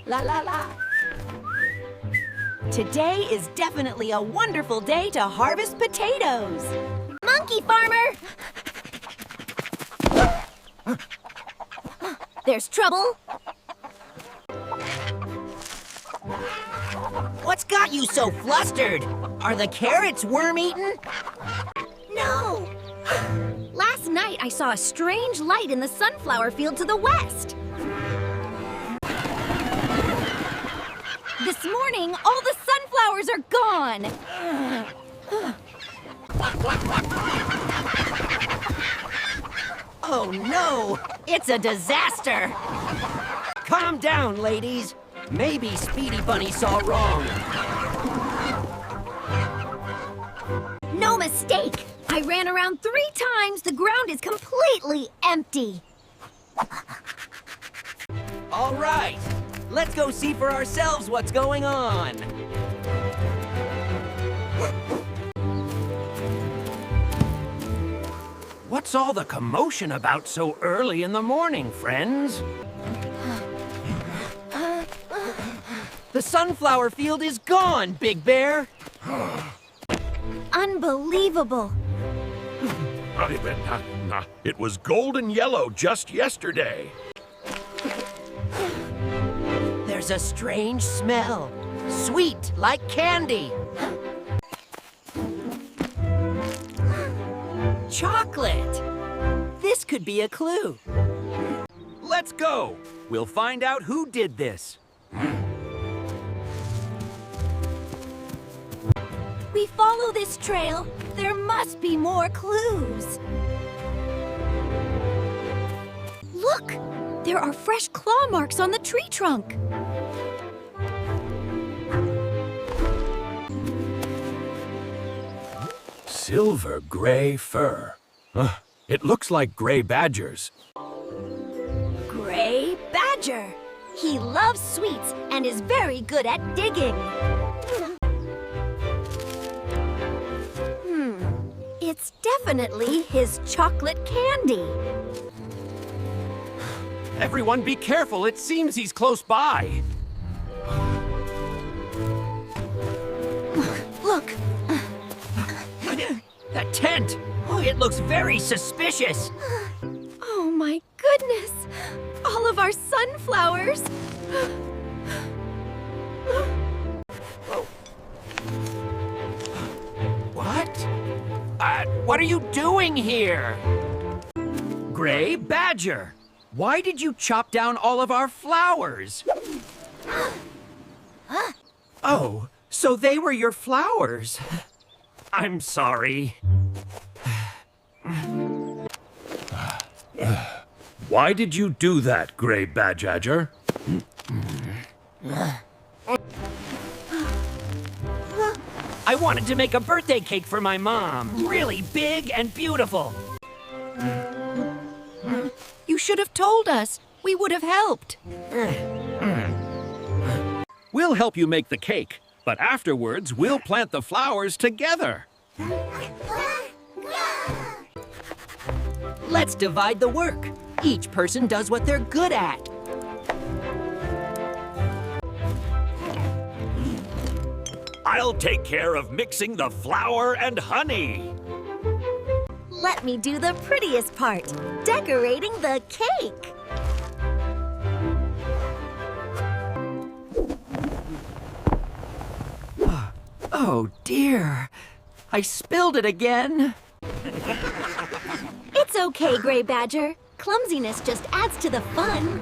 La la la. Today is definitely a wonderful day to harvest potatoes. Monkey farmer! There's trouble. What's got you so flustered? Are the carrots worm-eaten? No! Last night I saw a strange light in the sunflower field to the west. This morning, all the sunflowers are gone. Oh no! It's a disaster! Calm down, ladies. Maybe Speedy Bunny saw wrong. No mistake! I ran around 3 times. The ground is completely empty. All right, let's go see for ourselves what's going on. What's all the commotion about so early in the morning, friends? The sunflower field is gone, Big Bear. Unbelievable. It was golden yellow just yesterday. There's a strange smell, sweet like candy. Chocolate! This could be a clue. Let's go. We'll find out who did this. We follow this trail. There must be more clues. Look! There are fresh claw marks on the tree trunk. Silver gray fur. It looks like gray badgers. Gray badger. He loves sweets and is very good at digging. It's definitely his chocolate candy. Everyone be careful, it seems he's close by. Look! That tent! Oh, it looks very suspicious. Oh my goodness! All of our sunflowers! What are you doing here? Gray Badger, why did you chop down all of our flowers? Oh, so they were your flowers. I'm sorry. Why did you do that, Gray Badger? I wanted to make a birthday cake for my mom. Really big and beautiful. You should have told us. We would have helped. We'll help you make the cake, but afterwards we'll plant the flowers together. Let's divide the work. Each person does what they're good at. I'll take care of mixing the flour and honey. Let me do the prettiest part, decorating the cake. Oh dear, I spilled it again. It's okay, Gray Badger. Clumsiness just adds to the fun.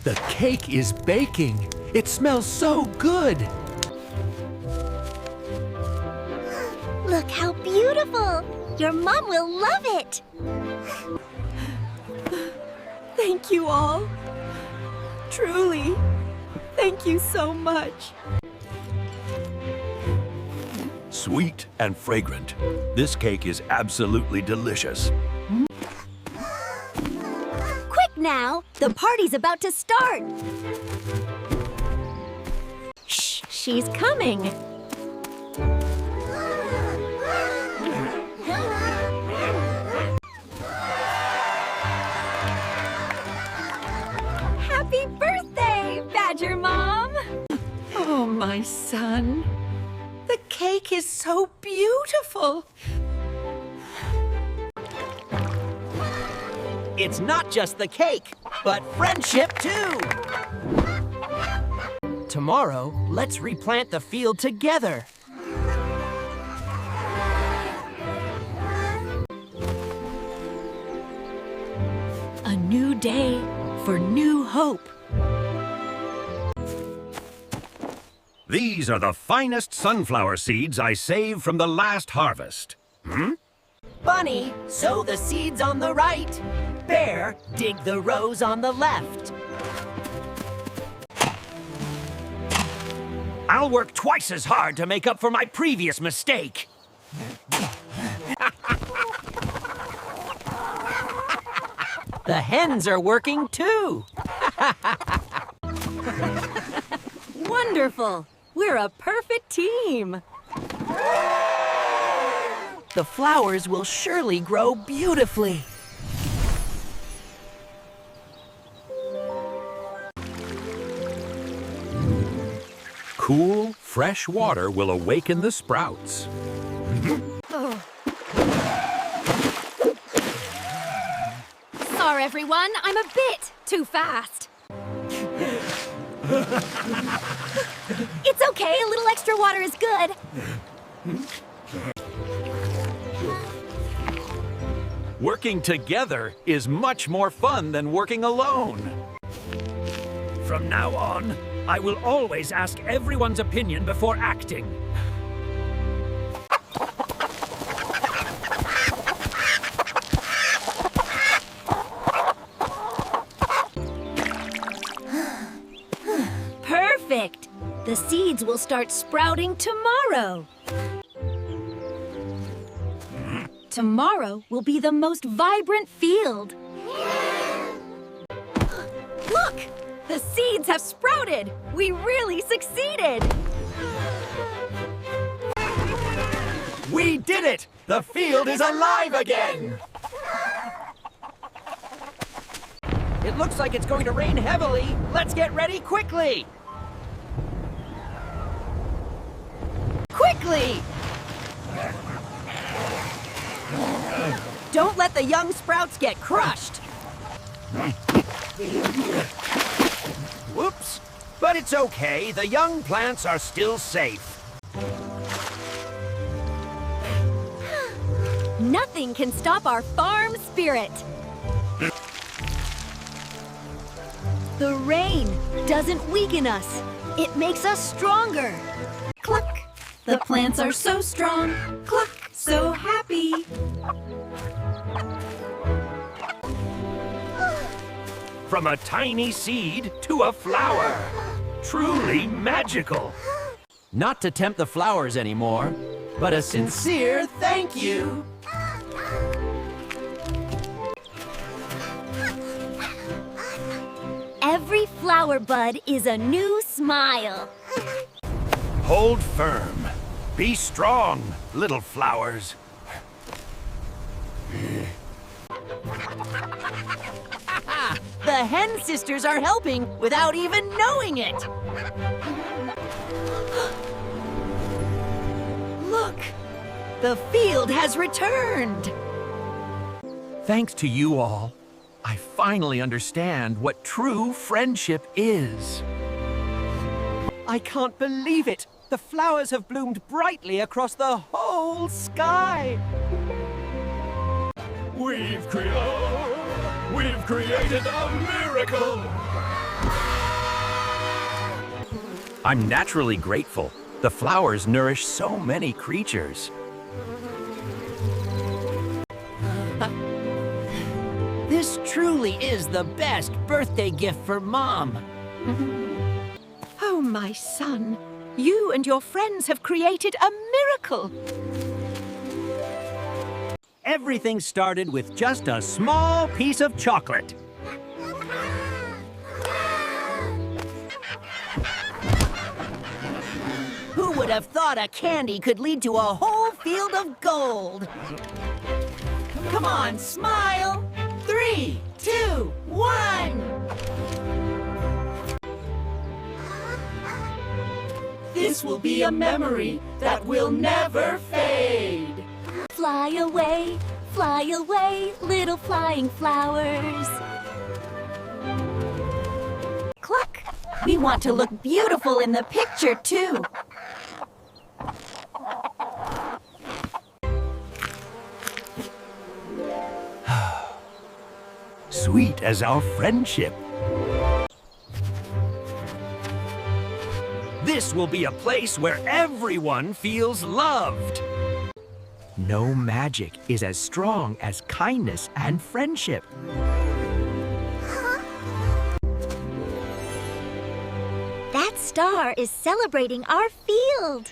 The cake is baking. It smells so good. Look how beautiful. Your mom will love it. Thank you all. Truly, thank you so much. Sweet and fragrant. This cake is absolutely delicious. Quick now, the party's about to start. Shh, she's coming. Happy birthday, Badger Mom! Oh, my son. The cake is so beautiful. It's not just the cake, but friendship too. Tomorrow, let's replant the field together. A new day for new hope. These are the finest sunflower seeds I saved from the last harvest. Bunny, sow the seeds on the right. Bear, dig the rows on the left. I'll work twice as hard to make up for my previous mistake. The hens are working too. Wonderful! We're a perfect team. The flowers will surely grow beautifully. Cool, fresh water will awaken the sprouts. Sorry, everyone. I'm a bit too fast. It's okay. A little extra water is good. Working together is much more fun than working alone. From now on, I will always ask everyone's opinion before acting. Perfect. The seeds will start sprouting tomorrow. Tomorrow will be the most vibrant field. Look! The seeds have sprouted! We really succeeded! We did it! The field is alive again! It looks like it's going to rain heavily. Let's get ready quickly. Quickly! Don't let the young sprouts get crushed. Whoops! But it's okay. The young plants are still safe. Nothing can stop our farm spirit. The rain doesn't weaken us. It makes us stronger. Cluck! The plants are so strong. Cluck! So happy. From a tiny seed to a flower. Truly magical. Not to tempt the flowers anymore, but a sincere thank you. Every flower bud is a new smile. Hold firm. Be strong, little flowers. The Hen Sisters are helping without even knowing it. Look, the field has returned. Thanks to you all, I finally understand what true friendship is. I can't believe it. The flowers have bloomed brightly across the whole sky. We've created a miracle! I'm naturally grateful. The flowers nourish so many creatures. This truly is the best birthday gift for Mom. Oh, my son, you and your friends have created a miracle. Everything started with just a small piece of chocolate. Who would have thought a candy could lead to a whole field of gold? Come on, smile. 3, 2, 1. This will be a memory that will never fade. Fly away, little flying flowers. Cluck! We want to look beautiful in the picture, too. Sweet as our friendship. This will be a place where everyone feels loved. No magic is as strong as kindness and friendship. That star is celebrating our field.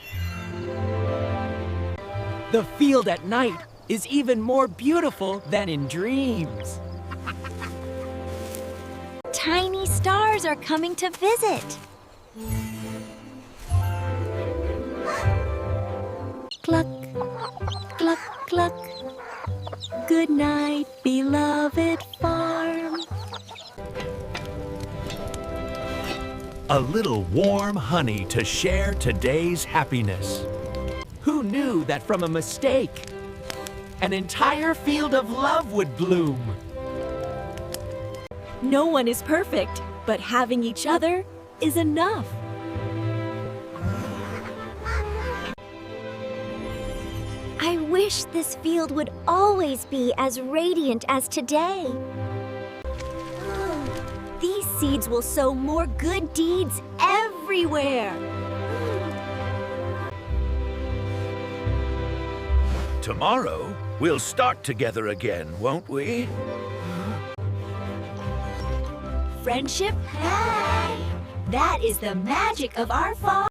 The field at night is even more beautiful than in dreams. Tiny stars are coming to visit. Cluck, cluck, cluck. Good night, beloved farm. A little warm honey to share today's happiness. Who knew that from a mistake, an entire field of love would bloom? No one is perfect, but having each other is enough. I wish this field would always be as radiant as today. These seeds will sow more good deeds everywhere. Tomorrow, we'll start together again, won't we? Friendship? Hey! That is the magic of our farm.